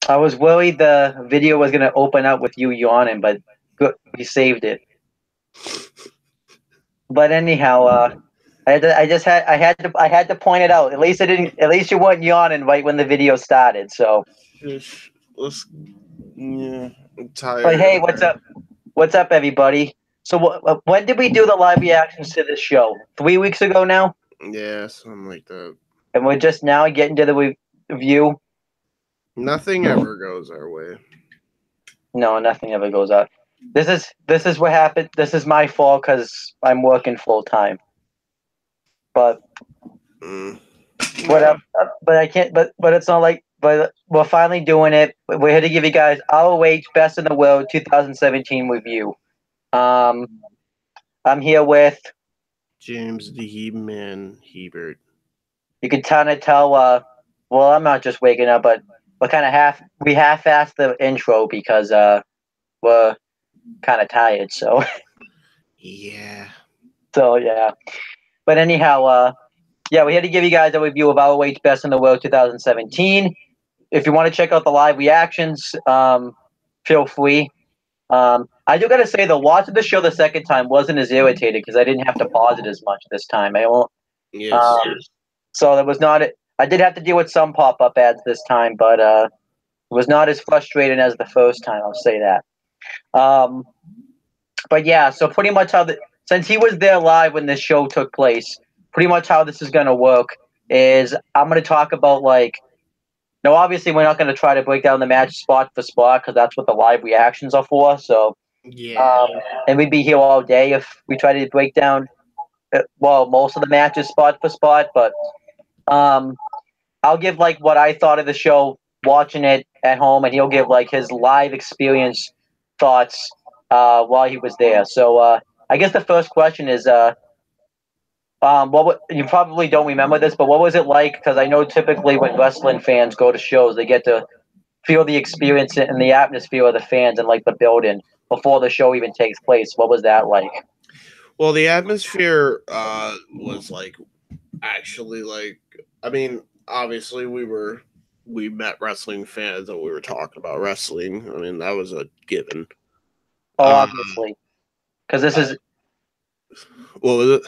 I was worried the video was gonna open up with you yawning, but good, we saved it. But anyhow, I had to point it out. At least I didn't. At least you weren't yawning right when the video started. So, Let's. Yeah, I'm but tired. hey, what's up? What's up, everybody? So, when did we do the live reactions to this show? 3 weeks ago now, Yeah, something like that. and we're just now getting to the review. Nothing ever goes our way. No, nothing ever goes out. This is what happened. This is my fault because I'm working full time. But Mm. whatever. But I can't. But it's not like. But we're finally doing it. We're here to give you guys ROH Best in the World 2017 review. Um, I'm here with. James the He-Man Hebert. You can kind of tell. Well, I'm not just waking up, but we're kind of half-assed the intro because we're kind of tired. So Yeah. so yeah. But anyhow, yeah, we had to give you guys a review of ROH Best in the World 2017. If you want to check out the live reactions, feel free. I do gotta say, the watch of the show the second time wasn't as irritated because I didn't have to pause it as much this time. I won't. Yes. So there was not. I did have to deal with some pop-up ads this time, but it was not as frustrating as the first time. I'll say that. But yeah, so pretty much since he was there live when this show took place, pretty much how this is gonna work is I'm gonna talk about like. Now, obviously, we're not going to try to break down the match spot for spot because that's what the live reactions are for. So, Yeah. and we'd be here all day if we tried to break down, well, most of the matches spot for spot. But I'll give like what I thought of the show watching it at home, and he'll give like his live experience thoughts while he was there. So, I guess the first question is, you probably don't remember this, but what was it like? Because I know typically when wrestling fans go to shows, they get to feel the experience and the atmosphere of the fans and like the building before the show even takes place. What was that like? Well, the atmosphere was like actually like. I mean, obviously we met wrestling fans and we were talking about wrestling. I mean, that was a given. Oh, Uh, obviously, because this is what was it?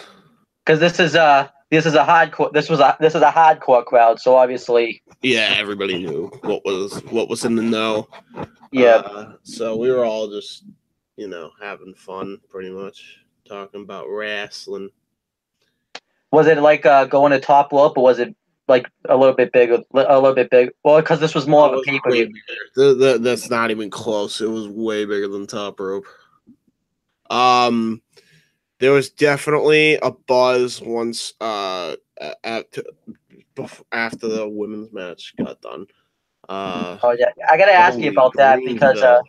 because this is a hardcore. This is a hardcore crowd. So obviously, Yeah, everybody knew what was in the know. yeah. So we were all just having fun, pretty much talking about wrestling. Was it like going to top rope, or was it like a little bit bigger? A little bit big. Well, because this was more Oh, of it a was pay per way view. bigger. That's not even close. It was way bigger than top rope. Um, there was definitely a buzz once after the women's match got done. Oh yeah, I gotta ask you Holy about that because Greensville.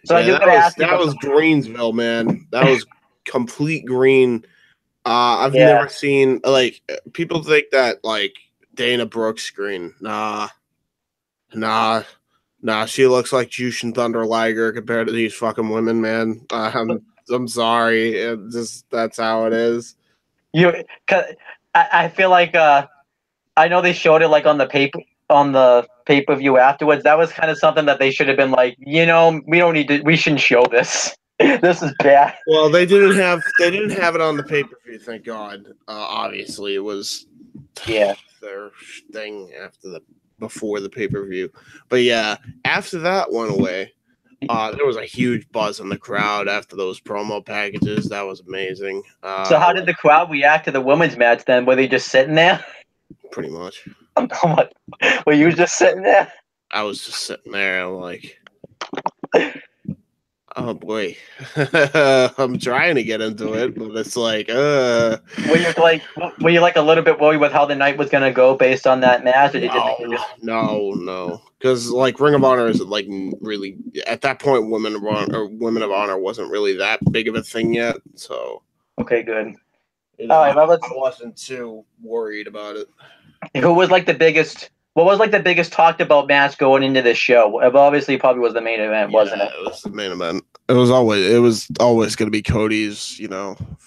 so I Yeah, do gotta ask you that about was Greensville, man. That was complete green. I've yeah. never seen like people think that like Dana Brooks green. Nah, nah. She looks like Jushin Thunder Liger compared to these fucking women, man. I'm sorry. That's how it is. You, cause I feel like I know they showed it like on the pay per view afterwards. That was kind of something that they should have been like, we don't need to. We shouldn't show this. This is bad. Well, they didn't have it on the pay per view. Thank God. Obviously, it was Yeah. their thing before the pay per view. But yeah, after that went away, there was a huge buzz in the crowd after those promo packages. That was amazing. So how did the crowd react to the women's match then? Were they just sitting there? Pretty much. Were you just sitting there? I was just sitting there like, oh boy, I'm trying to get into it, but it's like, Were you like a little bit worried with how the night was gonna go based on that match, or did you think it just no, because like Ring of Honor is like really at that point, Women of Honor wasn't really that big of a thing yet, so okay, good. All I right, well, wasn't too worried about it. who was like the biggest? What was like the biggest talked about match going into this show? It obviously probably was the main event, wasn't Yeah, it? it was the main event. It was always going to be Cody's.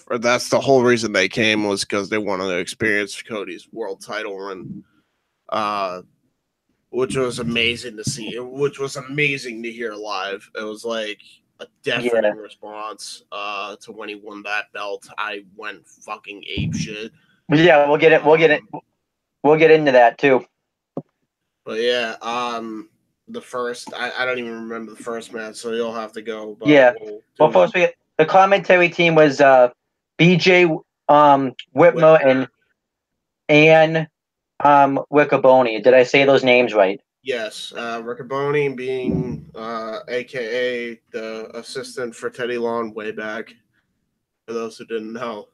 That's the whole reason they came was because they wanted to experience Cody's world title run. Uh, which was amazing to see. Which was amazing to hear live. It was like a deafening response to when he won that belt. I went fucking ape shit. Yeah, we'll get it. We'll get into that too. But yeah, the first I don't even remember the first match, so you'll have to go. But Yeah. Well, first the commentary team was BJ Whitmer and Ann Riccaboni. Did I say those names right? Yes, Riccaboni being AKA the assistant for Teddy Long way back. For those who didn't know,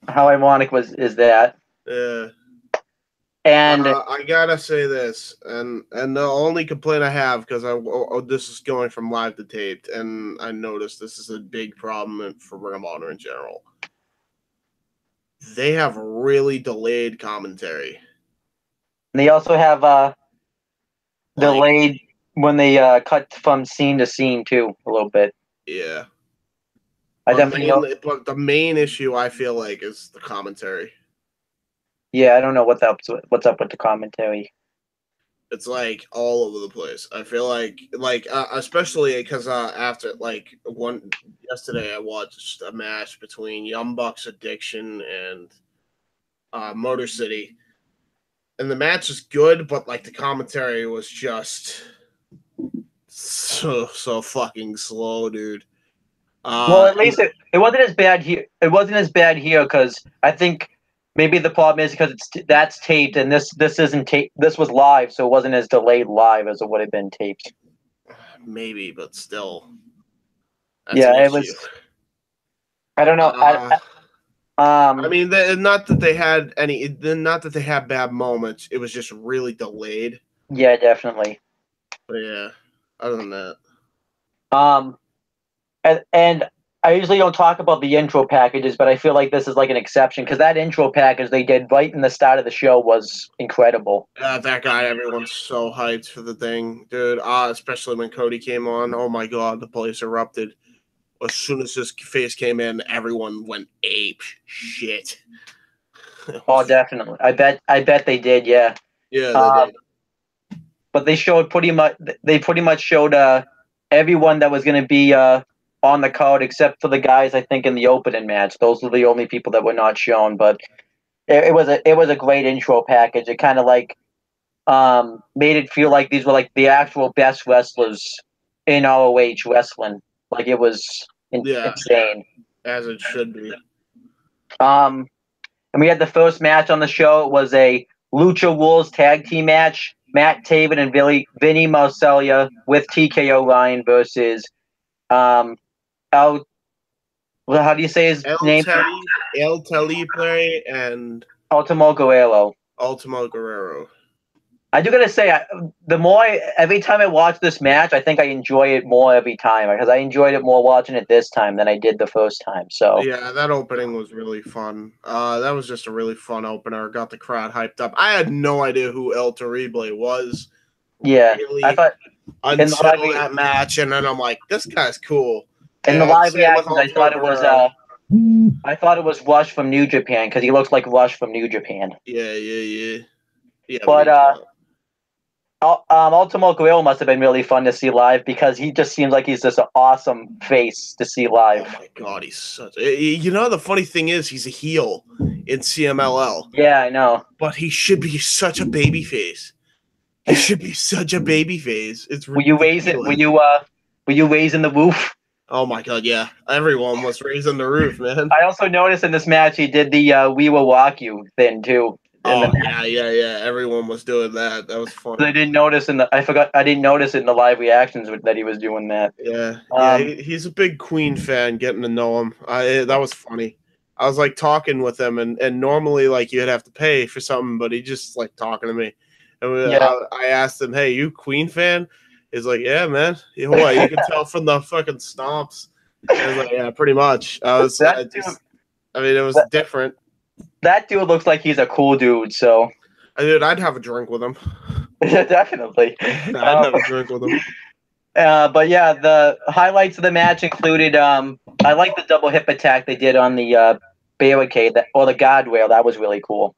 how ironic is that? Yeah. And I gotta say this, and the only complaint I have, because this is going from live to taped, and I noticed this is a big problem for Ring of Honor in general. They have really delayed commentary. they also have delayed when they cut from scene to scene too, a little bit. Yeah. I definitely know. But the main issue I feel like is the commentary. Yeah, I don't know what's up with the commentary. It's like all over the place. I feel like especially because after yesterday I watched a match between Young Bucks Addiction and Motor City, and the match is good, but like the commentary was just so fucking slow, dude. Well, at least it wasn't as bad here. It wasn't as bad here because I think maybe the problem is because that's taped and this isn't taped. This was live, so it wasn't as delayed live as it would have been taped. Maybe, but still, that's an issue. Was. I don't know. I mean, not that they had bad moments. It was just really delayed. Yeah, definitely. But yeah, other than that. And I usually don't talk about the intro packages, but I feel like this is like an exception because that intro package they did right in the start of the show was incredible. That guy, everyone's so hyped for the thing, dude. Especially when Cody came on. Oh my god, the place erupted. As soon as his face came in, everyone went ape shit. Oh, definitely. I bet they did. Yeah. Yeah, they did. But they showed pretty much showed everyone that was going to be on the card except for the guys I think in the opening match. Those were the only people that were not shown. But it was a great intro package. It kind of like made it feel like these were like the actual best wrestlers in ROH wrestling. Like it was insane, as it should be. And we had the first match on the show. It was a Lucha Rules tag team match. Matt Taven and Vinny Marcellia with TKO Ryan versus how do you say his name? El Teliple and Ultimo Guerrero. I do gotta say, every time I watch this match, I think I enjoy it more every time because I enjoyed it more watching it this time than I did the first time. So yeah, that opening was really fun. That was just a really fun opener. Got the crowd hyped up. I had no idea who El Terrible was. Yeah, really, I thought until that match, and then I'm like, this guy's cool. In the live reactions, I thought it was Rush from New Japan because he looks like Rush from New Japan. Yeah. But Ultimo Guerrero must have been really fun to see live because he just seems like he's just an awesome face to see live. Oh my god, he's such. You know, the funny thing is, he's a heel in CMLL. Yeah, I know. But he should be such a baby face. He should be such a baby face. It's ridiculous. Were you raising the roof? Oh my god, yeah. Everyone was raising the roof, man. I also noticed in this match he did the "We Will Walk You" thing too. Oh yeah. Everyone was doing that. That was fun. I didn't notice I didn't notice it in the live reactions that he was doing that. Yeah. He's a big Queen fan. Getting to know him, that was funny. I was like talking with him, and normally like you'd have to pay for something, but he just like talking to me. And I asked him, "Hey, you Queen fan?" He's like, "Yeah, man. You know what? You can tell from the fucking stomps." I was like, "Yeah, pretty much." It was different. That dude looks like he's a cool dude. So, I'd have a drink with him. Yeah, definitely. I'd have a drink with him. But yeah, the highlights of the match included. I like the double hip attack they did on the barricade or the guardrail. That was really cool.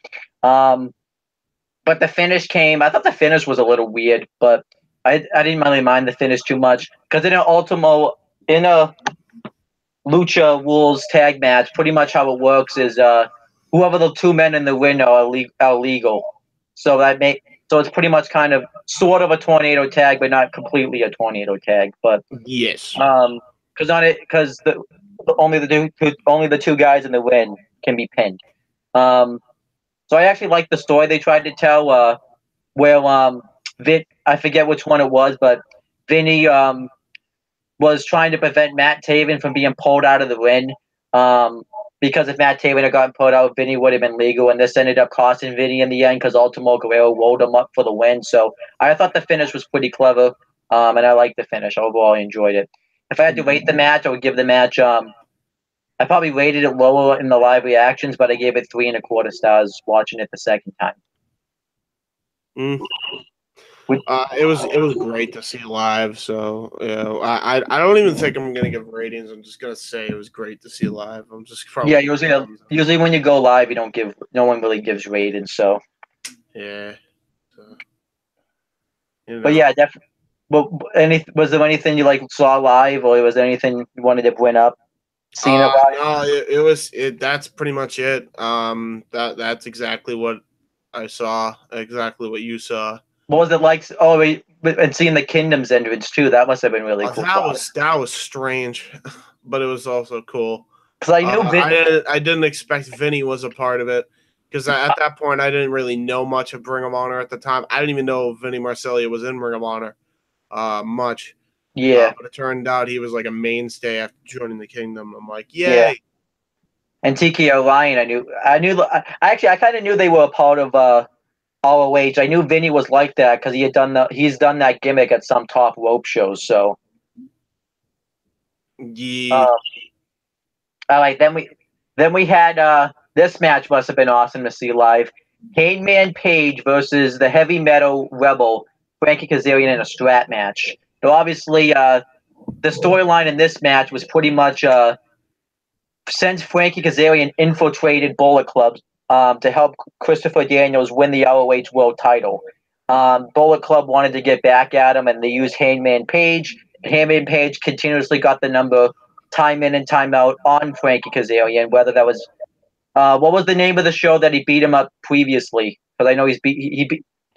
But the finish came. I thought the finish was a little weird, but I didn't really mind the finish too much because in a Lucha Rules tag match, pretty much how it works is whoever the two men in the ring are legal. So so it's pretty much kind of sort of a tornado tag, but not completely a tornado tag. But Yes. because only the two guys in the ring can be pinned. So I actually liked the story they tried to tell. Where I forget which one it was, but Vinny was trying to prevent Matt Taven from being pulled out of the ring. Because if Matt Taven had gotten pulled out, Vinny would have been legal, and this ended up costing Vinny in the end because Ultimo Guerrero rolled him up for the win. So I thought the finish was pretty clever, and I liked the finish. Overall, I enjoyed it. If I had to rate the match, I would give the match. I probably rated it lower in the live reactions, but I gave it 3.25 stars watching it the second time. It was great to see live. So I don't even think I'm gonna give ratings. I'm just gonna say it was great to see live. I'm just probably usually when you go live, no one really gives ratings. So yeah. So, But yeah, definitely. But was there anything you saw live, or was there anything you wanted to bring up? Seeing it live? No, it was. That's pretty much it. That's exactly what I saw. Exactly what you saw. What was it like? Oh, and seeing the Kingdom's entrance too. That must have been really cool. That was strange, but it was also cool. Because I knew I didn't expect Vinny was a part of it. Because at that point, I didn't really know much of Ring of Honor at the time. I didn't even know Vinny Marcellia was in Ring of Honor much. Yeah. But it turned out he was like a mainstay after joining the Kingdom. I'm like, yay. Yeah. And TKO Lion, I kind of knew they were a part of ROH. I knew Vinny was like that because he's done that gimmick at some top rope shows. So. Yeah. All right, then we had this match must have been awesome to see live. Hangman Page versus the Heavy Metal Rebel, Frankie Kazarian in a strap match. So obviously, the storyline in this match was pretty much since Frankie Kazarian infiltrated Bullet Club to help Christopher Daniels win the ROH World Title. Bullet Club wanted to get back at him, and they used Hangman Page. Hangman Page continuously got the number time in and time out on Frankie Kazarian, whether that was what was the name of the show that he beat him up previously? Because I know he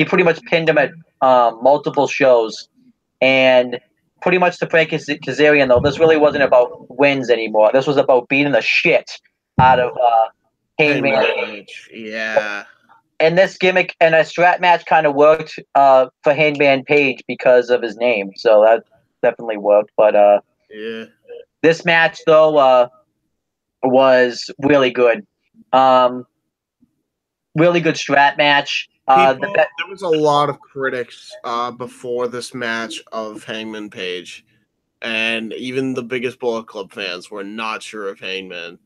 pretty much pinned him at multiple shows, and pretty much to Frankie Kazarian though, this really wasn't about wins anymore. This was about beating the shit out of Hangman Page. Yeah. And this gimmick and a strap match kind of worked for Hangman Page because of his name, so that definitely worked. But yeah, this match though was really good. Really good strap match. There was a lot of critics before this match of Hangman Page, and even the biggest Bullet Club fans were not sure of Hangman.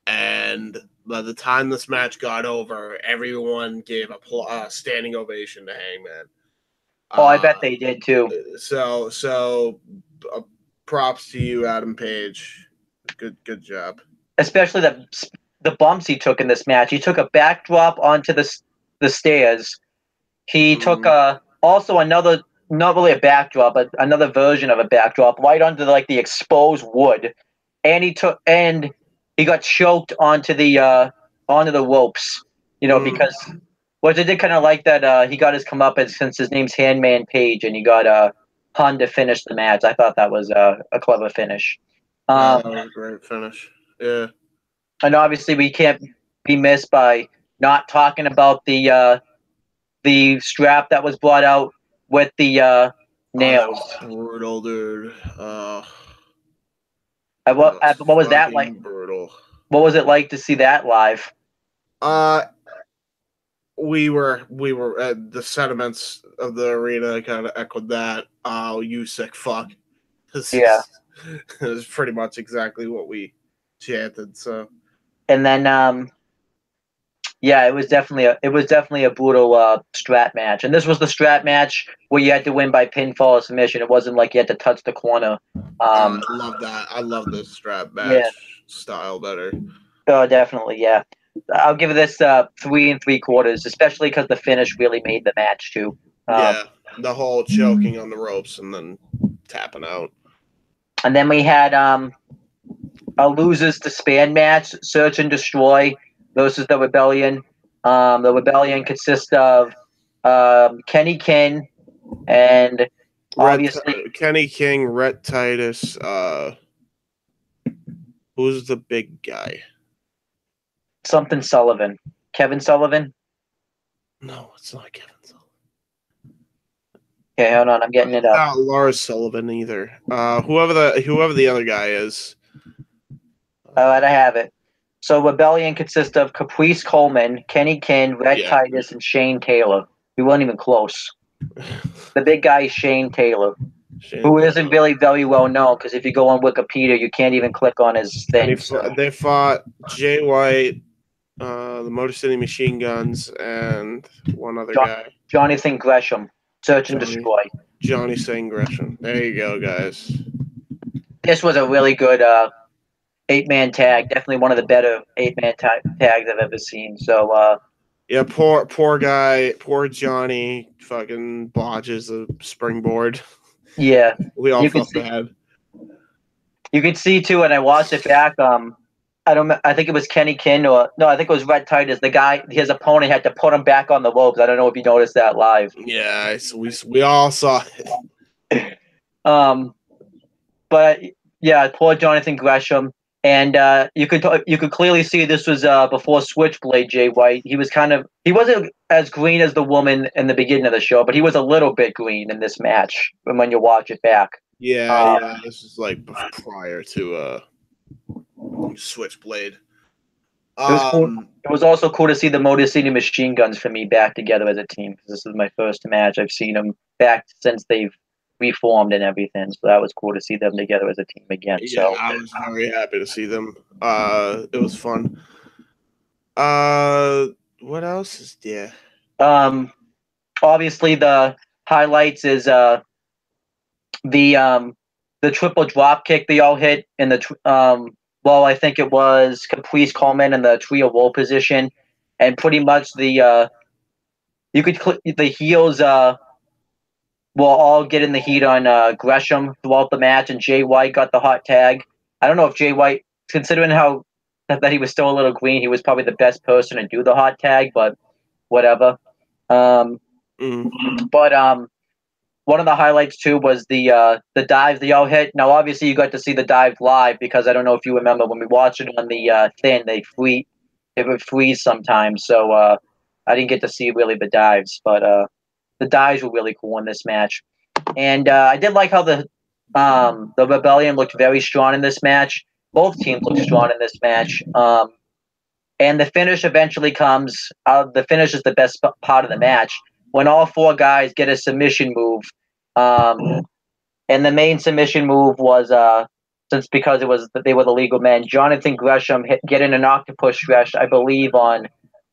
And by the time this match got over, everyone gave a standing ovation to Hangman. I bet they did too. So props to you, Adam Page. Good job. Especially the bumps he took in this match. He took a backdrop onto the stairs. He took also another, not really a backdrop, but another version of a backdrop right onto the exposed wood, and he got choked onto the ropes. Because I did kind of like that he got his comeuppance since his name's Hangman Page, and he got Hun to finish the match. I thought that was a clever finish. That was a great finish. Yeah. And obviously, we can't be missed by not talking about the strap that was brought out with the nails. Brutal, dude. What was that like? Brutal. What was it like to see that live? We were the sentiments of the arena kind of echoed that. Oh, you sick fuck. Yeah. It was pretty much exactly what we chanted. So. And then, yeah, it was definitely a brutal strap match, and this was the strap match where you had to win by pinfall or submission. It wasn't like you had to touch the corner. I love that. I love this strap match style better. Oh, definitely, yeah. I'll give this 3 3/4, especially because the finish really made the match too. Yeah, the whole choking on the ropes and then tapping out. And then we had a losers disband match: Search and Destroy versus the Rebellion. The Rebellion consists of Kenny King and obviously Kenny King, Rhett Titus. Who's the big guy? something Sullivan, Kevin Sullivan. No, it's not Kevin Sullivan. Okay, hold on, I'm getting it up. Not Lars Sullivan either. Whoever the other guy is. All right, I have it. So Rebellion consists of Caprice Coleman, Kenny King, Red Titus, and Shane Taylor. We weren't even close. The big guy is Shane Taylor, who isn't really very well known because if you go on Wikipedia, you can't even click on his thing. They fought Jay White, the Motor City Machine Guns, and one other guy. Jonathan Gresham. Search and Destroy. Johnny Singh Gresham. There you go, guys. This was a really good 8-man tag. Definitely one of the better 8-man tags I've ever seen. So yeah, poor guy, poor Johnny fucking botches the springboard. Yeah. We all felt bad. You could see too when I watched it back, I think it was Kenny King I think it was Red Titus. The guy, his opponent had to put him back on the ropes. I don't know if you noticed that live. Yeah, we all saw it. But yeah, poor Jonathan Gresham. And you could clearly see this was before Switchblade Jay White. He wasn't as green as the woman in the beginning of the show, but he was a little bit green in this match when you watch it back. Yeah, this is like prior to Switchblade. It was also cool to see the Motor City Machine Guns for me back together as a team because this is my first match. I've seen them back since they've reformed and everything, so that was cool to see them together as a team again. Yeah, so I was very happy to see them. It was fun. What else is there? Obviously the highlights is the triple drop kick they all hit in the I think it was Caprice Coleman in the trio roll position, and pretty much the heels will all get in the heat on Gresham throughout the match, and Jay White got the hot tag. I don't know if Jay White, considering how that he was still a little green, he was probably the best person to do the hot tag, but whatever. But one of the highlights too was the dive they all hit. Now, obviously, you got to see the dive live because I don't know if you remember when we watched it on the thing, it would freeze sometimes. So I didn't get to see really the dives, but the dives were really cool in this match. And I did like how the Rebellion looked very strong in this match. Both teams looked strong in this match. And the finish eventually comes. The finish is the best part of the match when all 4 guys get a submission move. And the main submission move was because they were the legal men. Jonathan Gresham getting an octopus stretch, I believe, on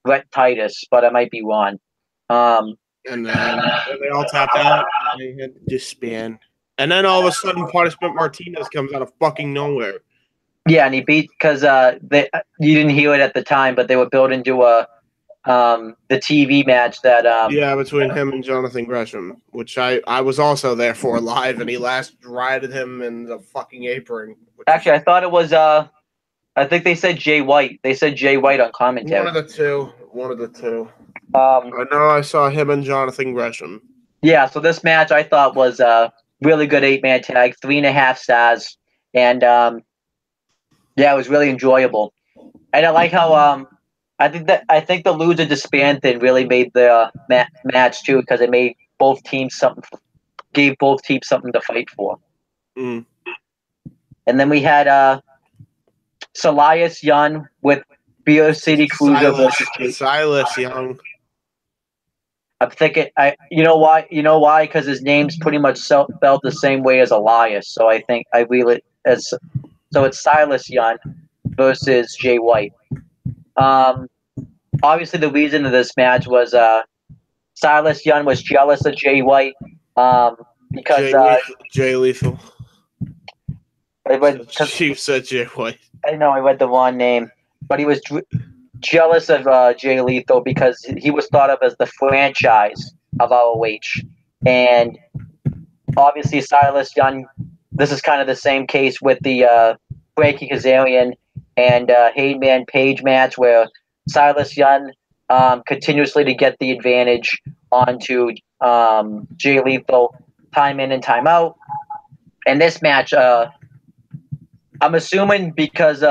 Rhett Titus, but I might be wrong. And then they all tapped out. And they had to disband. And then all of a sudden, Punishment Martinez comes out of fucking nowhere. Yeah, and he beat because you didn't hear it at the time, but they were building to the TV match that between him and Jonathan Gresham, which I was also there for live, and he last rided him in the fucking apron. Actually, I thought it was I think they said Jay White. They said Jay White on commentary. One of the two. I know I saw him and Jonathan Gresham. Yeah, so this match I thought was a really good 8-man tag, 3.5 stars, and yeah, it was really enjoyable. And I like how I think the loser disband thing really made the match too because it made gave both teams something to fight for. Mm. And then we had Silas Young with Beer City Cruiser versus Silas Young. I'm thinking, you know why? Because his name's pretty much spelled the same way as Elias. So I think I read it as it's Silas Young versus Jay White. Obviously, the reason of this match was Silas Young was jealous of Jay White because Jay Lethal. She said Jay White. I know I read the wrong name, but he was jealous of Jay Lethal because he was thought of as the franchise of ROH, and obviously Silas Young. This is kind of the same case with the Frankie Kazarian and Heyman Page match, where Silas Young continuously to get the advantage onto Jay Lethal time in and time out. And this match, I'm assuming because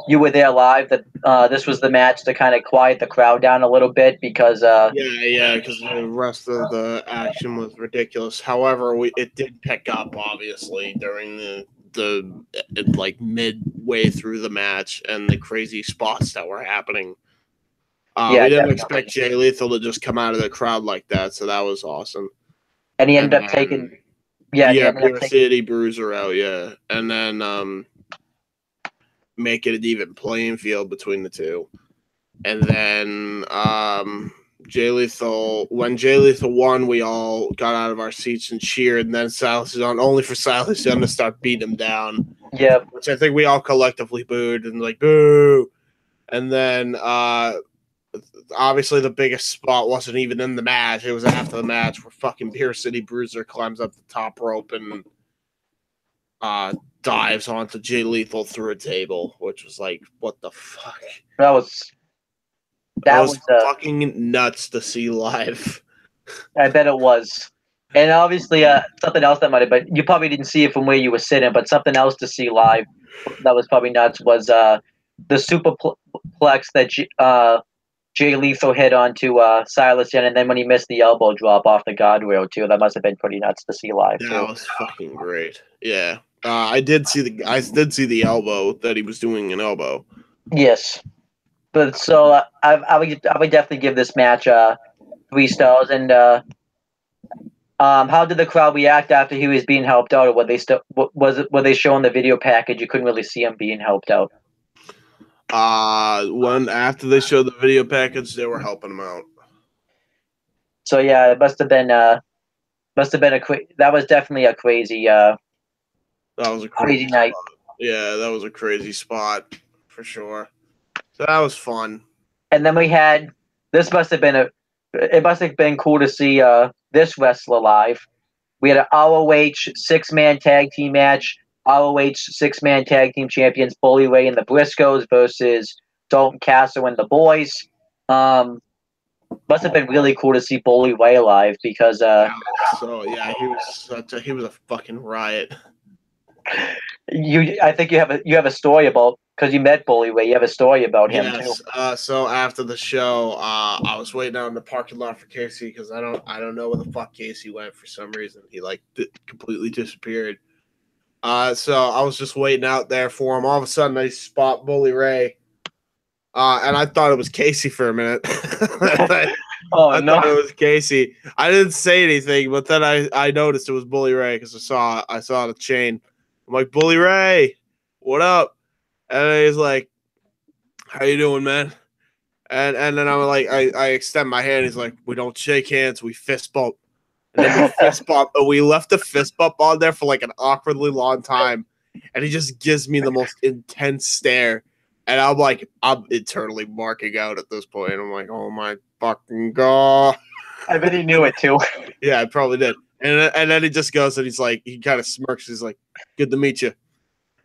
you were there live that this was the match to kind of quiet the crowd down a little bit because because the rest of the action was ridiculous. However, it did pick up obviously during the like midway through the match and the crazy spots that were happening. We didn't expect Jay Lethal to just come out of the crowd like that, so that was awesome. And he ended up taking City Bruiser out, and then make it an even playing field between the two. And then Jay Lethal, when Jay Lethal won, we all got out of our seats and cheered, and then Silas Young, only for Silas Young to start beating him down. Yeah. Which I think we all collectively booed and like, boo. And then obviously the biggest spot wasn't even in the match. It was after the match where fucking Beer City Bruiser climbs up the top rope and dives onto Jay Lethal through a table, which was like, what the fuck? That was fucking nuts to see live. I bet it was. And obviously, something else that might have, but you probably didn't see it from where you were sitting, but something else to see live that was probably nuts was the superplex that Jay Lethal hit onto Silas Young, and then when he missed the elbow drop off the guardrail, too. That must have been pretty nuts to see live, too. That was fucking great. Yeah. I did see the elbow that he was doing an elbow. Yes. But so I would definitely give this match 3 stars. And how did the crowd react after he was being helped out, or were they showing the video package? You couldn't really see him being helped out. When after they showed the video package, they were helping him out. So yeah, it must have been that was definitely a crazy. That was a crazy night. Yeah, that was a crazy spot for sure. So that was fun. And then we had it must have been cool to see this wrestler live. We had an ROH 6-man tag team match. ROH 6-man tag team champions Bully Ray and the Briscoes versus Dalton Castle and the Boys. Must have been really cool to see Bully Ray live because he was a fucking riot. I think you have a story about, because you met Bully Ray. You have a story about him too. So after the show, I was waiting out in the parking lot for Casey because I don't know where the fuck Casey went for some reason. He completely disappeared. So I was just waiting out there for him. All of a sudden, I spot Bully Ray, and I thought it was Casey for a minute. I thought it was Casey. I didn't say anything, but then I noticed it was Bully Ray because I saw the chain. I'm like, Bully Ray, what up? And he's like, how you doing, man? And then I'm like, I extend my hand. He's like, we don't shake hands, we fist bump. And then we fist bump. And we left the fist bump on there for like an awkwardly long time. And he just gives me the most intense stare. And I'm like, I'm internally marking out at this point. I'm like, oh my fucking God. I bet he knew it too. Yeah, I probably did. And then he just goes and he's like, he kind of smirks. He's like, good to meet you.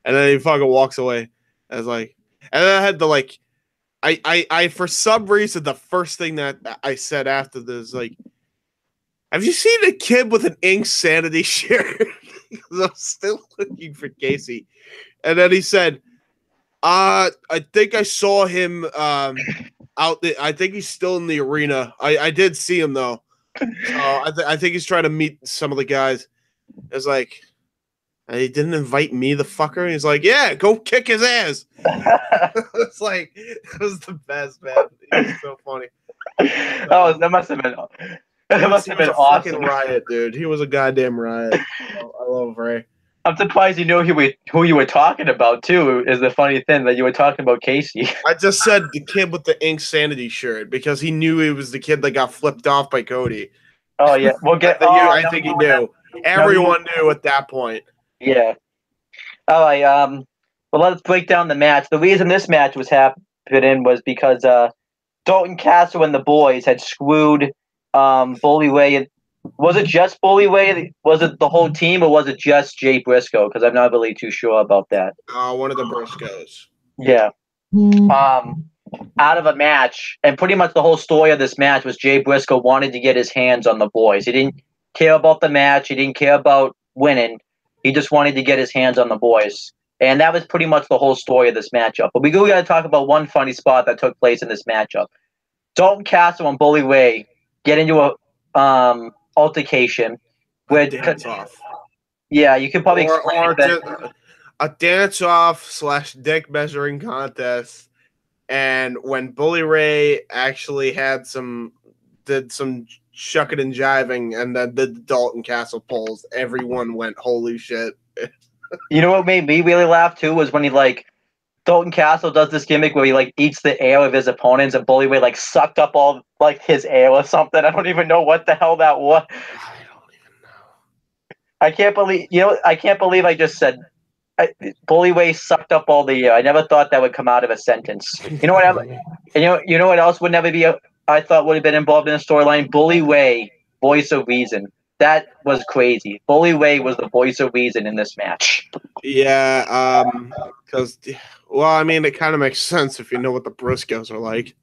And then he fucking walks away. I was like, and then I had to like, I for some reason, the first thing that I said after this, like, have you seen a kid with an Insanity shirt? Because I'm still looking for Casey. And then he said, I think I saw him out there. I think he's still in the arena. I did see him though. So I think he's trying to meet some of the guys. It's like, he didn't invite me, the fucker. He's like, yeah, go kick his ass. It's like, it was the best, man. It was so funny. Oh, that must have been a awesome. Fucking riot, dude. He was a goddamn riot. I love Ray. I'm surprised you know who you were talking about too. Is the funny thing that you were talking about Casey. I just said the kid with the Insanity shirt because he knew he was the kid that got flipped off by Cody. Oh yeah, we'll get. I think he knew. Everyone knew at that point. Yeah. All right. Well, let's break down the match. The reason this match was put in was because Dalton Castle and the boys had screwed Bully Ray. Was it just Bully Ray? Was it the whole team, or was it just Jay Briscoe? Because I'm not really too sure about that. One of the Briscoes. Yeah. Out of a match, and pretty much the whole story of this match was Jay Briscoe wanted to get his hands on the boys. He didn't care about the match. He didn't care about winning. He just wanted to get his hands on the boys. And that was pretty much the whole story of this matchup. But we got to talk about one funny spot that took place in this matchup. Dalton Castle and Bully Ray get into a altercation. A dance-off. Yeah, you could probably explain a dance-off / dick measuring contest. And when Bully Ray actually did some shucking and jiving, and then did the Dalton Castle pulls, everyone went, holy shit. You know what made me really laugh too was when Dalton Castle does this gimmick where he eats the air of his opponents, and Bully Ray sucked up all his air or something. I don't even know what the hell that was. I don't even know. I can't believe I just said Bully Ray sucked up all the air. I never thought that would come out of a sentence. You know what else would never be I thought would have been involved in the storyline? Bully Ray, voice of reason. That was crazy. Bully Ray was the voice of reason in this match. Yeah, because, well, I mean, it kind of makes sense if you know what the Briscoes are like.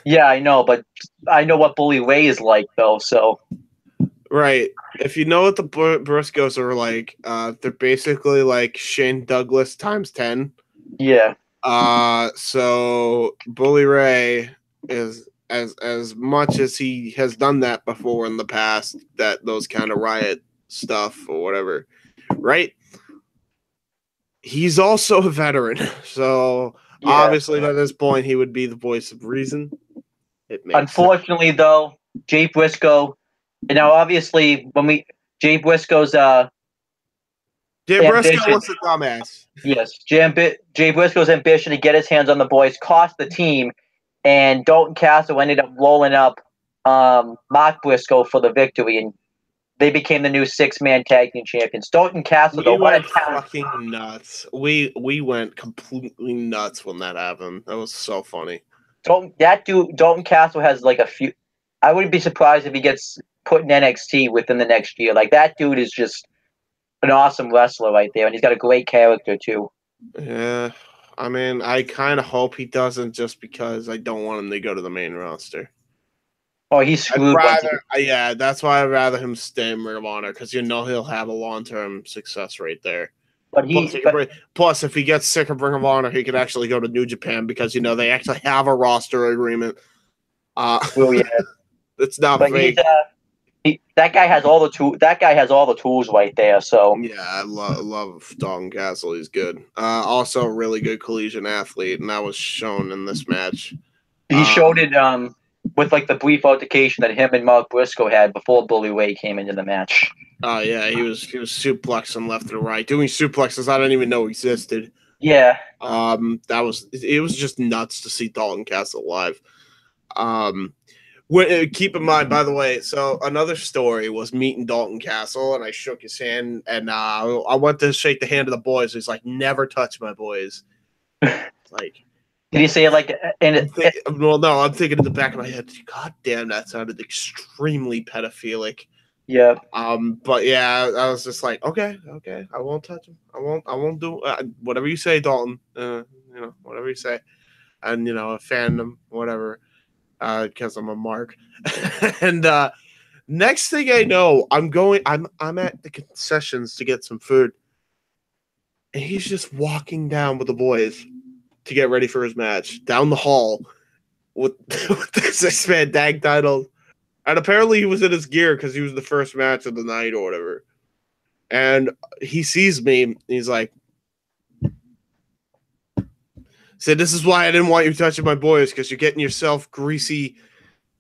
Yeah, I know, but I know what Bully Ray is like, though, so. Right. If you know what the Briscoes are like, they're basically like Shane Douglas times 10. Yeah. So Bully Ray is as much as he has done that before in the past, that those kind of riot stuff or whatever, right? He's also a veteran, so Yeah. Obviously by this point he would be the voice of reason. Unfortunately, though, Jay Briscoe. Now, obviously, Jay Briscoe's Jay Briscoe was a dumbass. Yes, Jay Briscoe's ambition to get his hands on the boys cost the team, and Dalton Castle ended up rolling up Mark Briscoe for the victory, and they became the new 6-man tag team champions. Dalton Castle, we went fucking nuts. We went completely nuts when that happened. That was so funny. Dalton Castle has a few. I wouldn't be surprised if he gets put in NXT within the next year. That dude is just an awesome wrestler right there, and he's got a great character too. Yeah, I mean, I kind of hope he doesn't, just because I don't want him to go to the main roster. Oh, he's screwed. Yeah, that's why I'd rather him stay in Ring of Honor, because he'll have a long-term success right there. But plus, if he gets sick of Ring of Honor, he could actually go to New Japan, because they actually have a roster agreement. Well, yeah, it's not fake. That guy has all the tools. That guy has all the tools right there. So yeah, I love Dalton Castle. He's good. Also, a really good collegiate athlete, and that was shown in this match. He showed it with the brief altercation that him and Mark Briscoe had before Bully Ray came into the match. Oh yeah, he was suplexing left and right, doing suplexes I didn't even know existed. Yeah. It was just nuts to see Dalton Castle live. Keep in mind, by the way, so another story was meeting Dalton Castle, and I shook his hand, and I went to shake the hand of the boys. He's like, "Never touch my boys." Did he say it no, I'm thinking in the back of my head, God damn, that sounded extremely pedophilic. Yeah. But yeah, I was just like, okay, I won't touch him. I won't do whatever you say, Dalton. Whatever you say, and I fan him, whatever. Because I'm a mark. And next thing I know, I'm at the concessions to get some food, and he's just walking down with the boys to get ready for his match down the hall with the 6-man tag title. And apparently he was in his gear because he was the first match of the night or whatever. And he sees me, and he's like, said, "This is why I didn't want you touching my boys, because you're getting yourself greasy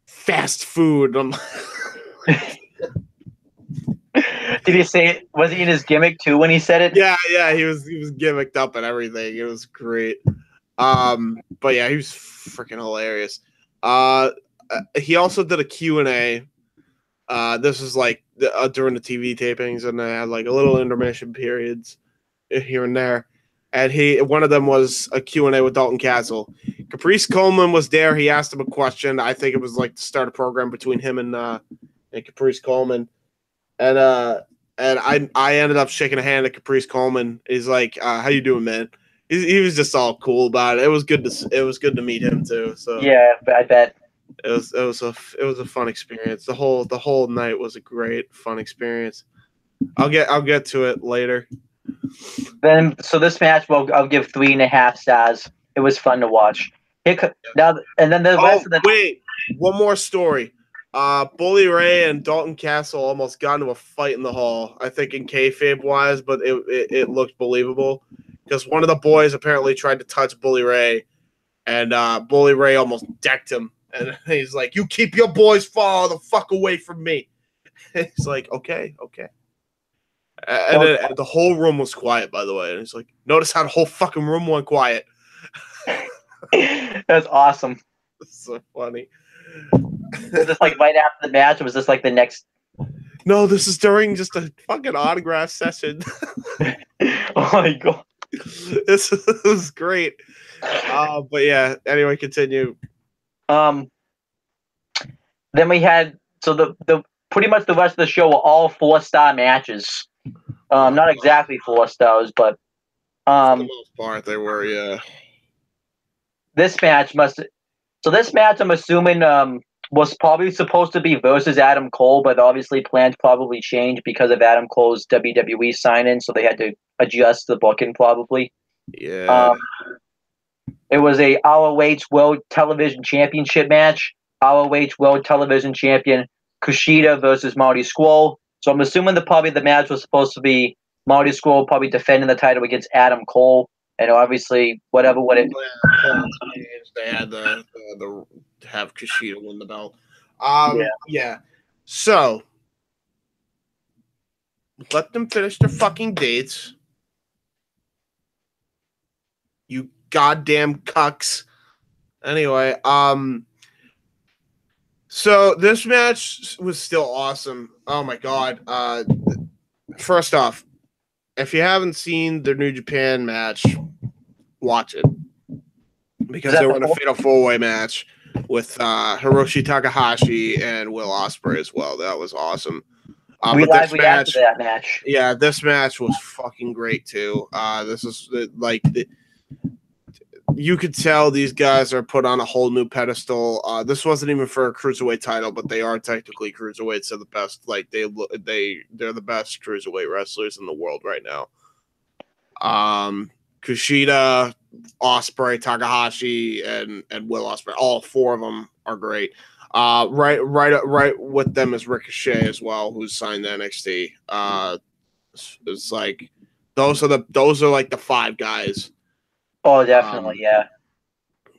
fast food." Did he say it? Was he in his gimmick too when he said it? Yeah, he was gimmicked up and everything. It was great. But yeah, he was freaking hilarious. He also did a Q&A. This was during the TV tapings, and they had a little intermission periods here and there. and one of them was a Q&A with Dalton Castle. Caprice Coleman was there. He asked him a question. I think it was like to start a program between him and Caprice Coleman. And I ended up shaking a hand at Caprice Coleman. He's like, "How you doing, man?" He was just all cool about it. It was good to meet him too. So Yeah, I bet. it was a fun experience. The whole night was a great fun experience. I'll get to it later. Then, so this match, I'll give 3.5 stars. It was fun to watch. Now, and then the rest of the. Wait, one more story. Bully Ray and Dalton Castle almost got into a fight in the hall. I think in kayfabe wise, but it looked believable because one of the boys apparently tried to touch Bully Ray, and Bully Ray almost decked him. And he's like, "You keep your boys far the fuck away from me." He's like, "Okay." And then the whole room was quiet, by the way. And he's like, "Notice how the whole fucking room went quiet." That's awesome. It's so funny. Was this like right after the match, or was this like the next? No, this is during just a fucking autograph session. Oh my god, this was great. But yeah. Anyway, continue. Then we had the pretty much the rest of the show were all 4-star matches. Not exactly 4 stars, but for the most part they were. Yeah. This match I'm assuming was probably supposed to be versus Adam Cole, but obviously plans probably changed because of Adam Cole's WWE sign-in, so they had to adjust the booking probably. Yeah. It was a ROH World Television Championship match. ROH World Television Champion Kushida versus Marty Scurll. So I'm assuming the match was supposed to be Marty Scurll probably defending the title against Adam Cole. And obviously, they had the have Kushida win the belt. Yeah. So let them finish their fucking dates. You goddamn cucks. Anyway, so this match was still awesome. Oh my god. First off, if you haven't seen the New Japan match, watch it. Because they were in a fatal 4-way match with Hiroshi Takahashi and Will Ospreay as well. That was awesome. We live reacted to that match. Yeah, this match was fucking great too. This is you could tell these guys are put on a whole new pedestal. This wasn't even for a cruiserweight title, but they are technically cruiserweights. They're the best. Like they're the best cruiserweight wrestlers in the world right now. Kushida, Ospreay, Takahashi, and Will Ospreay. All 4 of them are great. Right with them is Ricochet as well, who's signed to NXT. It's like those are like the 5 guys. Oh, definitely, yeah.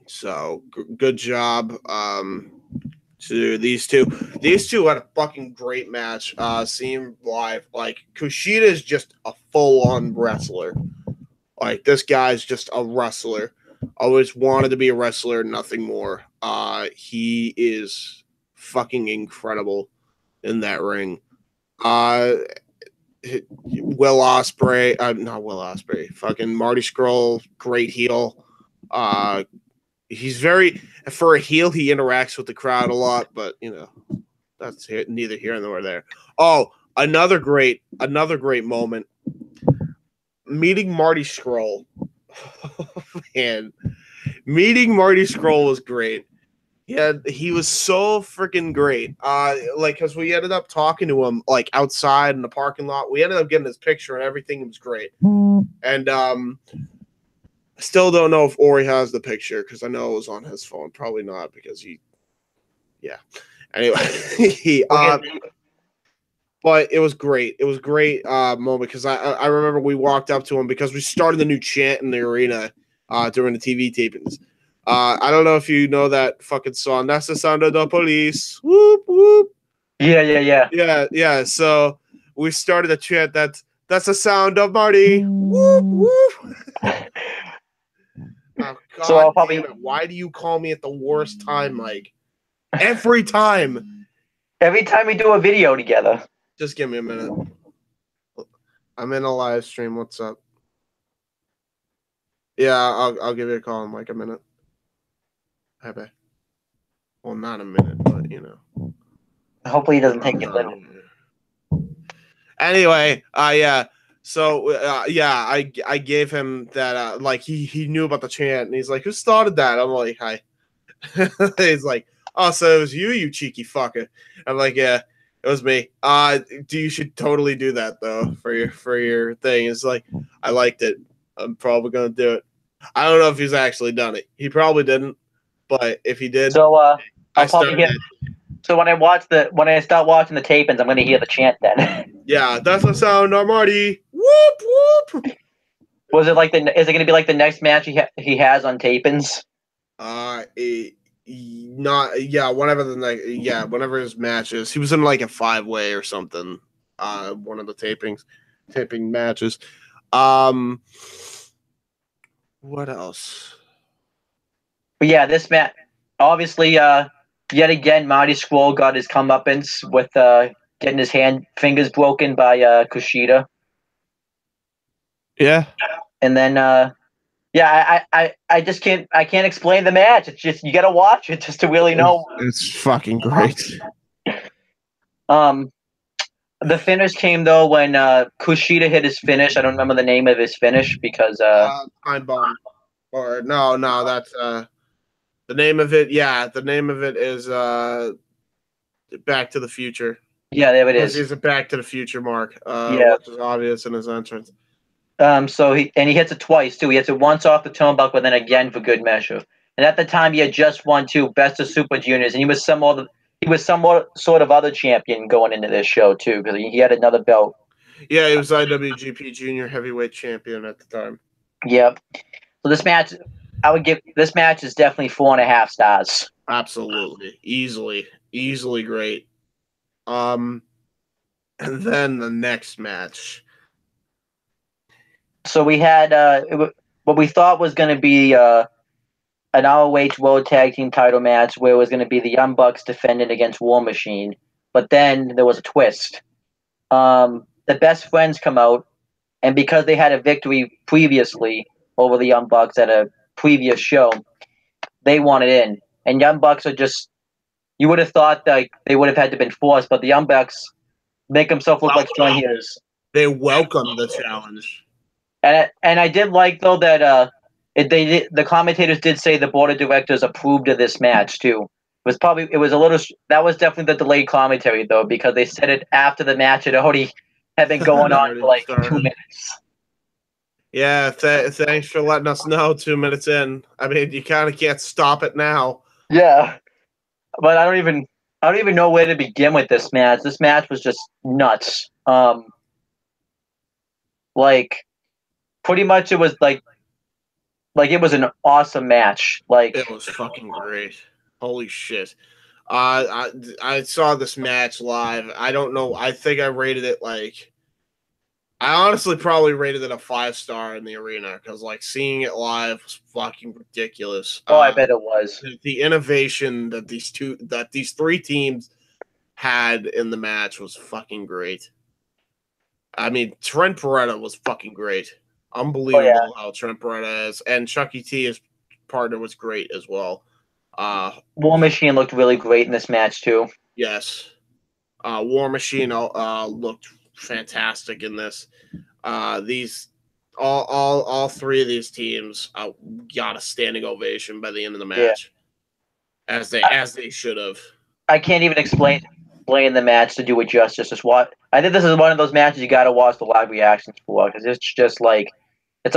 So good job to these two. These two had a fucking great match. Seeing live, like Kushida is just a full-on wrestler. Like this guy's just a wrestler. Always wanted to be a wrestler, nothing more. He is fucking incredible in that ring. Will Ospreay, not Will Ospreay, fucking Marty Scurll, great heel. He's for a heel, he interacts with the crowd a lot, but you know, that's neither here nor there. Oh, another great moment. Meeting Marty Scurll. Man, meeting Marty Scurll was great. Yeah, he was so freaking great. Because we ended up talking to him like outside in the parking lot. We ended up getting his picture and everything. It was great. And still don't know if Ori has the picture because I know it was on his phone. Probably not because Anyway, but it was great. It was a great moment because I remember we walked up to him because we started the new chant in the arena during the TV tapings. I don't know if you know that fucking song. That's the sound of the police. Whoop whoop. Yeah. So we started a chant that's the sound of Marty. Whoop whoop. Oh god, so damn it! Why do you call me at the worst time, Mike? Every time. Every time we do a video together. Just give me a minute. I'm in a live stream. What's up? Yeah, I'll give you a call in like a minute. Okay. Well, not a minute, but you know. Hopefully, he doesn't take it little. Anyway, yeah. So yeah, I gave him that. Like he knew about the chant, and he's like, "Who started that?" I'm like, "Hi." He's like, "Oh, so it was you cheeky fucker." I'm like, "Yeah, it was me." You should totally do that though for your thing. It's like, I liked it. I'm probably gonna do it. I don't know if he's actually done it. He probably didn't, but if he did, So I I'll probably started hear. So when I start watching the tapings, I'm going to hear the chant then. Yeah, that's the sound I'm Marty. Whoop whoop. Was it like is it going to be like the next match he has on tapings? Not whenever his matches. He was in like a 5-way or something. One of the taping matches. What else? But yeah, this match, obviously, yet again, Marty Scurll got his comeuppance with getting his fingers broken by Kushida. Yeah. And then, I just can't explain the match. It's just you got to watch it just to really know. It's fucking great. The finish came though when Kushida hit his finish. I don't remember the name of his finish because Time Bomb. Or no, that's the name of it. Yeah, the name of it is Back to the Future. Yeah, there it is. He's a Back to the Future mark. Yeah, Which is obvious in his entrance. So he hits it twice too. He hits it once off the turnbuckle, but then again for good measure. And at the time, he had just won Best of Super Juniors, and he was somewhat sort of other champion going into this show too, because he had another belt. Yeah, he was IWGP Junior Heavyweight Champion at the time. Yep. So this match, I would give this match is definitely 4.5 stars. Absolutely, easily great. And then the next match. So we had what we thought was going to be an ROH World Tag Team Title match, where it was going to be the Young Bucks defending against War Machine. But then there was a twist. The Best Friends come out, and because they had a victory previously over the Young Bucks at a previous show, they wanted in. And Young Bucks are just, you would have thought like they would have had to been forced, but the Young Bucks make themselves look like strong heroes. They welcomed the challenge. And I did like though that the commentators did say the board of directors approved of this match too. It was a little, that was definitely the delayed commentary though, because they said it after the match had already had been going on for like 2 minutes. Yeah, thanks for letting us know 2 minutes in. I mean, you kind of can't stop it now. Yeah, but I don't even know where to begin with this match. This match was just nuts. Like pretty much it was like it was an awesome match. Like it was fucking great. Holy shit. I saw this match live. I don't know. I think I rated it like, I honestly probably rated it a 5-star in the arena because like seeing it live was fucking ridiculous. Oh, I bet it was. The innovation that these three teams had in the match was fucking great. I mean, Trent Beretta was fucking great. Unbelievable how Trent Beretta is, and Chucky T, his partner, was great as well. War Machine looked really great in this match too. Yes, War Machine looked fantastic in this. These all three of these teams got a standing ovation by the end of the match, as they should have. I can't even explain the match to do it justice. I think this is one of those matches you got to watch the live reactions for, because it's just like it's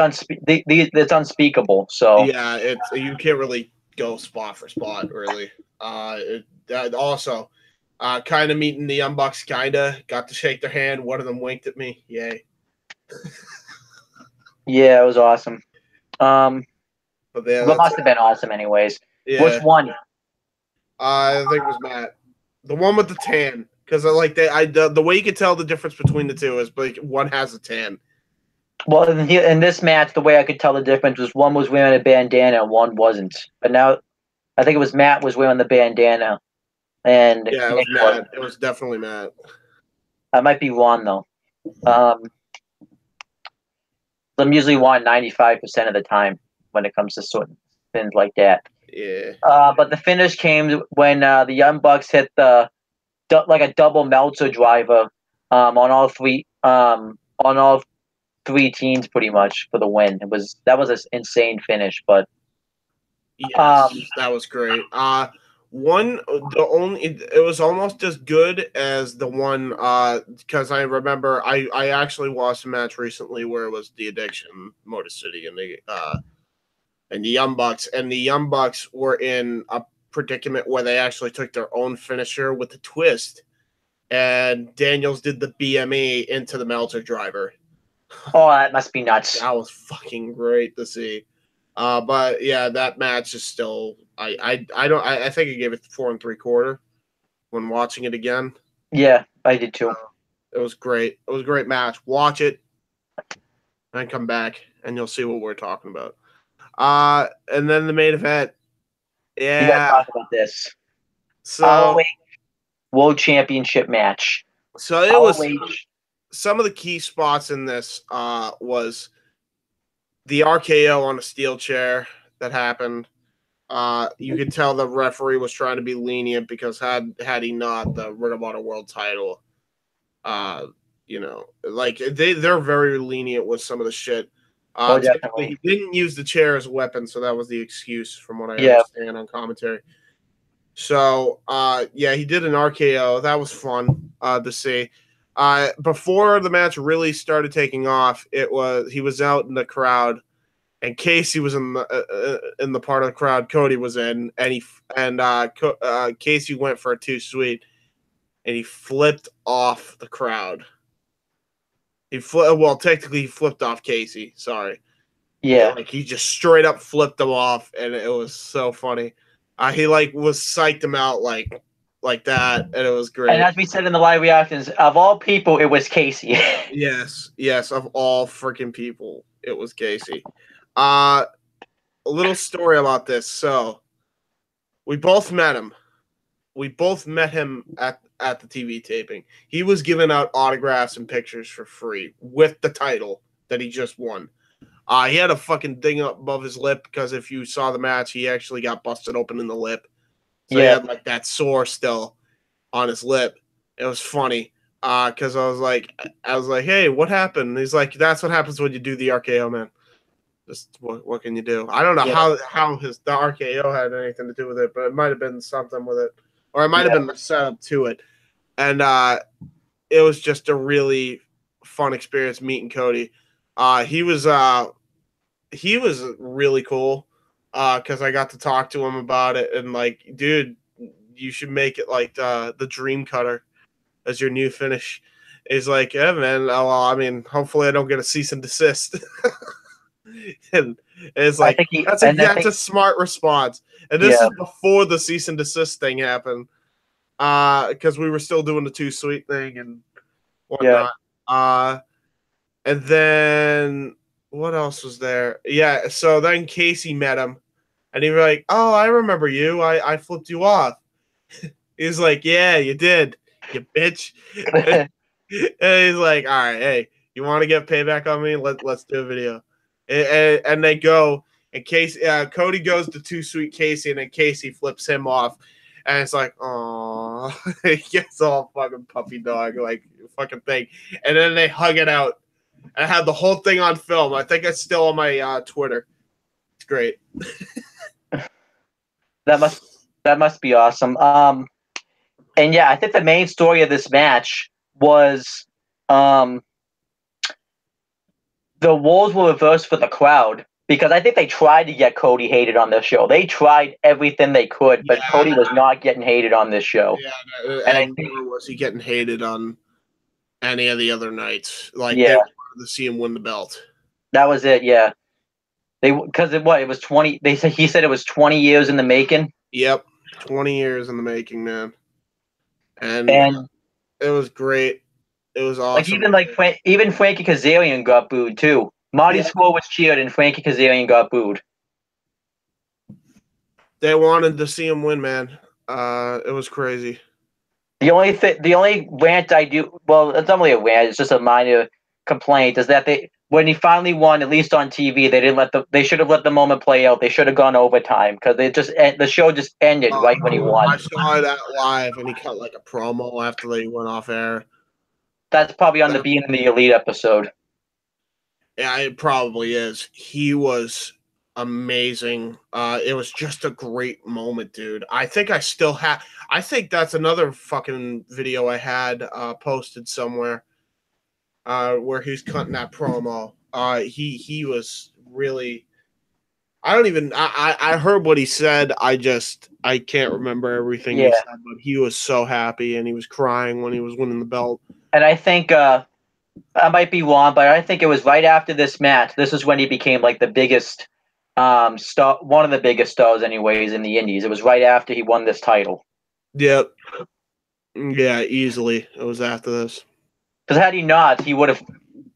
unspeakable. So yeah, you can't really go spot for spot really. Also, kind of meeting the Young Bucks, kinda got to shake their hand. One of them winked at me. Yay! Yeah, it was awesome. But it must have been awesome, anyways. Yeah. Which one? I think it was Matt, the one with the tan, because I like the way you could tell the difference between the two is like one has a tan. Well, in this match, the way I could tell the difference was one was wearing a bandana and one wasn't. But now, I think it was Matt was wearing the bandana, and yeah, it was Matt. It was definitely Matt. I might be wrong though. I'm usually wrong 95% of the time. when it comes to certain things like that. Yeah. But the finish came when the Young Bucks hit a double Meltzer driver on all three teams pretty much for the win. That was an insane finish, but yes, that was great. It was almost as good as the one because I remember I actually watched a match recently where it was the Addiction, Motor City, and the Young Bucks, and the Young Bucks were in a predicament where they actually took their own finisher with the twist, and Daniels did the BME into the Meltzer driver. oh, that must be nuts. That was fucking great to see. But yeah, that match is still I think I gave it 4 3/4 when watching it again. Yeah, I did too. It was great. It was a great match. Watch it and come back and you'll see what we're talking about. And then the main event. You gotta Yeah. talk about this. So ROH World Championship match. So it was ROH. some of the key spots in this was the RKO on a steel chair that happened. You could tell the referee was trying to be lenient because had he not the Ring of Honor World title, like they're very lenient with some of the shit. Oh, definitely. He didn't use the chair as a weapon, so that was the excuse from what I Yeah. understand on commentary. So yeah, he did an RKO. That was fun to see. Before the match really started taking off, he was out in the crowd, and Casey was in the part of the crowd Cody was in, and Casey went for a 2-sweet, and he flipped off the crowd. Technically he flipped off Casey. Sorry. Yeah. Like he just straight up flipped him off, and it was so funny. He was psyched him out like that, and it was great. And as we said in the live reactions, of all people, it was Casey. Yes, of all freaking people, it was Casey. A little story about this. So we both met him. We both met him at the TV taping. He was giving out autographs and pictures for free with the title that he just won. He had a fucking thing up above his lip because if you saw the match, he actually got busted open in the lip. So he had like that sore still on his lip. It was funny because I was like, hey, what happened? And he's like, that's what happens when you do the RKO, man. Just what can you do? I don't know how the RKO had anything to do with it, but it might have been something with it, or it might have been the setup to it. And it was just a really fun experience meeting Cody. He was really cool because I got to talk to him about it, and like, dude, you should make it like the Dream Cutter as your new finish. He's like, yeah, man. Well, I mean, hopefully I don't get a cease and desist. And it's like that's a smart response. And this is before the cease and desist thing happened, because we were still doing the 2-sweet thing and whatnot. And then what else was there? Yeah, so then Casey met him, and he was like, "Oh, I remember you. I flipped you off." He's like, "Yeah, you did, you bitch." And he's like, "All right, hey, you want to get payback on me? Let's do a video." And they go, and Cody goes to 2-sweet Casey, and then Casey flips him off, and it's like, oh, he gets all fucking puppy dog like fucking thing, and then they hug it out. I had the whole thing on film. I think it's still on my Twitter. It's great. That must be awesome. And yeah, I think the main story of this match was the roles were reversed for the crowd, because I think they tried to get Cody hated on this show. They tried everything they could, but Cody was not getting hated on this show. Yeah, and nor was he getting hated on any of the other nights. Like, they wanted to see him win the belt. That was it. Yeah, because it was 20. He said it was 20 years in the making. Yep, 20 years in the making, man. And it was great. It was awesome. Even Frankie Kazarian got booed too. Marty Scurll was cheered, and Frankie Kazarian got booed. They wanted to see him win, man. It was crazy. The only rant I do, well, it's not really a rant, it's just a minor complaint, is that when he finally won, at least on TV, they should have let the moment play out. They should have gone overtime because the show just ended right when he won. I saw that live, and he cut like a promo after they went off air. That's probably on the Being in the Elite episode. Yeah, it probably is. He was amazing. It was just a great moment, dude. I think I still have. I think that's another fucking video I had posted somewhere. Where he's cutting that promo. He was really. I don't even. I heard what he said. I can't remember everything he said. But he was so happy and he was crying when he was winning the belt. And I think I might be wrong, but I think it was right after this match. This is when he became like the biggest star, one of the biggest stars, anyways, in the Indies. It was right after he won this title. Yep. Yeah, easily. It was after this. Because had he not, he would have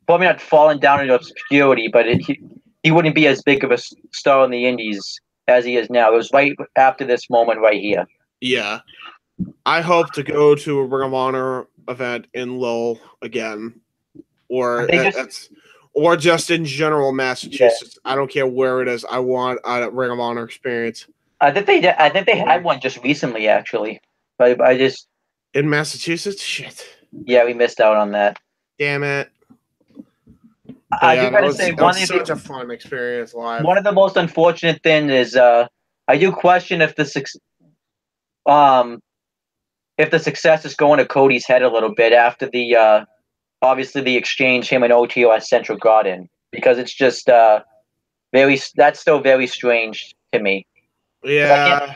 probably not fallen down into obscurity, but he wouldn't be as big of a star in the Indies as he is now. It was right after this moment right here. Yeah. I hope to go to a Ring of Honor event in Lowell again. Or just in general Massachusetts. Yeah. I don't care where it is. I want a Ring of Honor experience. I think they had one just recently, actually. But I just in Massachusetts? Shit. Yeah, we missed out on that. Damn it. I do gotta say, it was such a fun experience live. One of the most unfortunate things is I do question if the success is going to Cody's head a little bit after the obviously the exchange him and OTO at Central got in, because it's just that's still very strange to me. Yeah.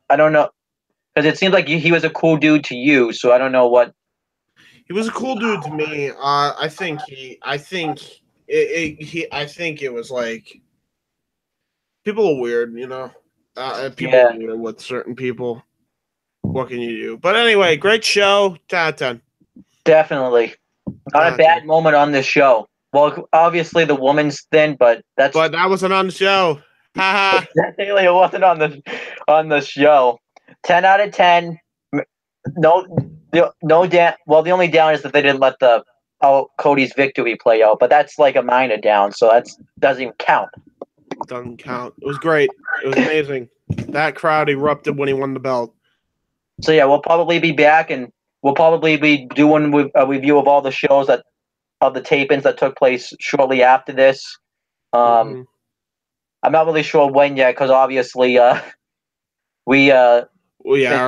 I don't know, because it seems like he was a cool dude to you, so I don't know what. He was a cool dude to me. I think it was like people are weird, you know. People are weird with certain people. What can you do? But anyway, great show. 10 out of 10. Definitely. Not a bad moment on this show. Well, obviously the woman's thin, but that wasn't on the show. Haha. Technically, it wasn't on the show. 10 out of 10. No down. Well, the only down is that they didn't let Cody's victory play out, but that's like a minor down, so that doesn't even count. Doesn't count. It was great. It was amazing. That crowd erupted when he won the belt. So yeah, we'll probably be back, and we'll probably be doing a review of all the shows of the tapings that took place shortly after this. I'm not really sure when yet, because obviously our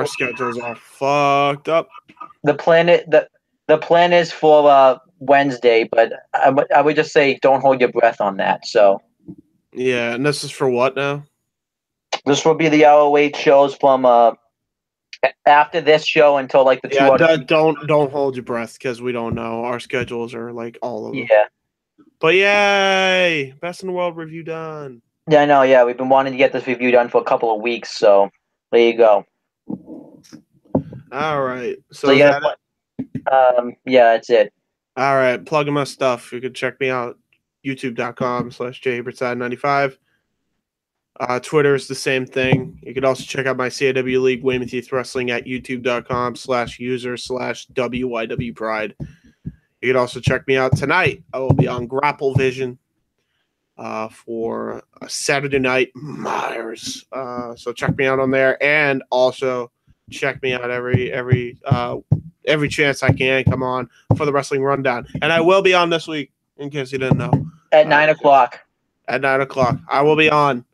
schedules are fucked up. The plan is for Wednesday, but I would just say don't hold your breath on that. So yeah, and this is for what now? This will be the ROH shows from after this show until like the 2 hours. Don't hold your breath, because we don't know. Our schedules are like all over. Yeah. But yay! Best in the World review done. Yeah, I know. Yeah, we've been wanting to get this review done for a couple of weeks, so there you go. All right. So yeah, yeah, that's it. All right, plugging my stuff. You can check me out, youtube.com/jhaberside95. Twitter is the same thing. You could also check out my CAW League, Weymouth Youth Wrestling, at youtube.com/user/WYW Pride. You could also check me out tonight. I will be on Grapple Vision for a Saturday Night Myers. So check me out on there, and also check me out every chance I can. Come on for the Wrestling Rundown, and I will be on this week, in case you didn't know. At 9 o'clock. At 9 o'clock, I will be on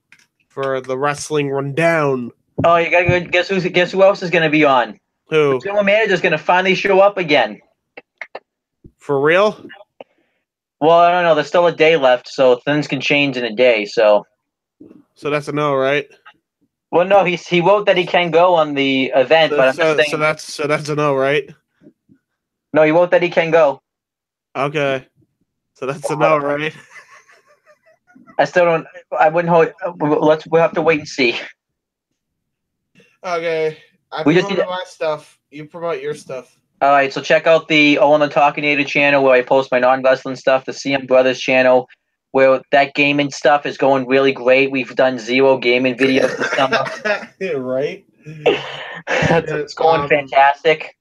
for the Wrestling Rundown. Oh, you gotta go. Guess who else is gonna be on? Who? The general manager's gonna finally show up again. For real? Well, I don't know. There's still a day left, so things can change in a day. So that's a no, right? Well, no, he wrote that he can go on the event, but I'm just saying. So that's a no, right? No, he wrote that he can go. Okay, so that's a no, right? I still don't. I wouldn't hold. We'll have to wait and see. Okay, I promote my stuff. You promote your stuff. All right, so check out the Owen the Talkinator channel, where I post my non-wrestling stuff. The CM Brothers channel, where that gaming stuff is going really great. We've done 0 gaming videos this summer. Yeah, right? It's going fantastic.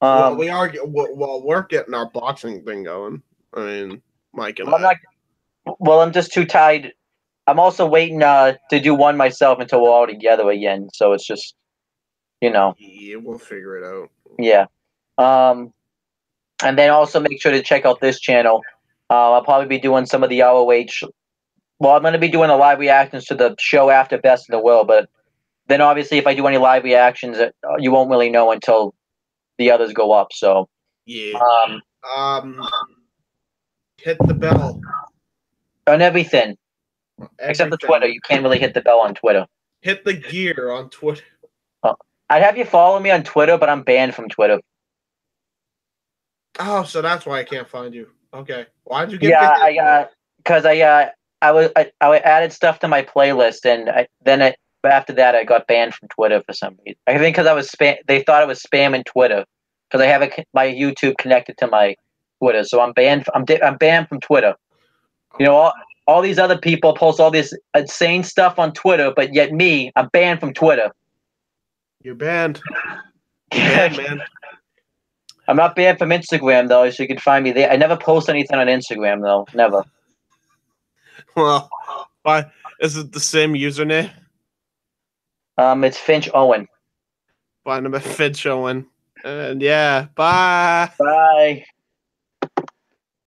We're getting our boxing thing going. I mean, Mike and Well, I'm just too tired. I'm also waiting to do one myself until we're all together again. So it's just, Yeah, we'll figure it out. yeah. And then also make sure to check out this channel. I'll probably be doing some of the ROH. Well, I'm going to be doing the live reactions to the show after Best in the World, but then obviously if I do any live reactions, you won't really know until the others go up. So yeah. Hit the bell on everything except the Twitter. You can't really hit the bell on Twitter. Hit the gear on Twitter. I'd have you follow me on Twitter, but I'm banned from Twitter. Oh, so that's why I can't find you. Okay. Why'd you get Yeah, because I added stuff to my playlist, and after that I got banned from Twitter for some reason. I think because I was spam. They thought I was spamming Twitter because I have my YouTube connected to my Twitter, so I'm banned. I'm banned from Twitter. You know, all these other people post all this insane stuff on Twitter, but yet me, I'm banned from Twitter. You're banned. You're banned, man. I'm not banned from Instagram though, so you can find me there. I never post anything on Instagram though, never. Well, why is it the same username? It's Finch Owen. Find him at Finch Owen. And yeah, bye. Bye.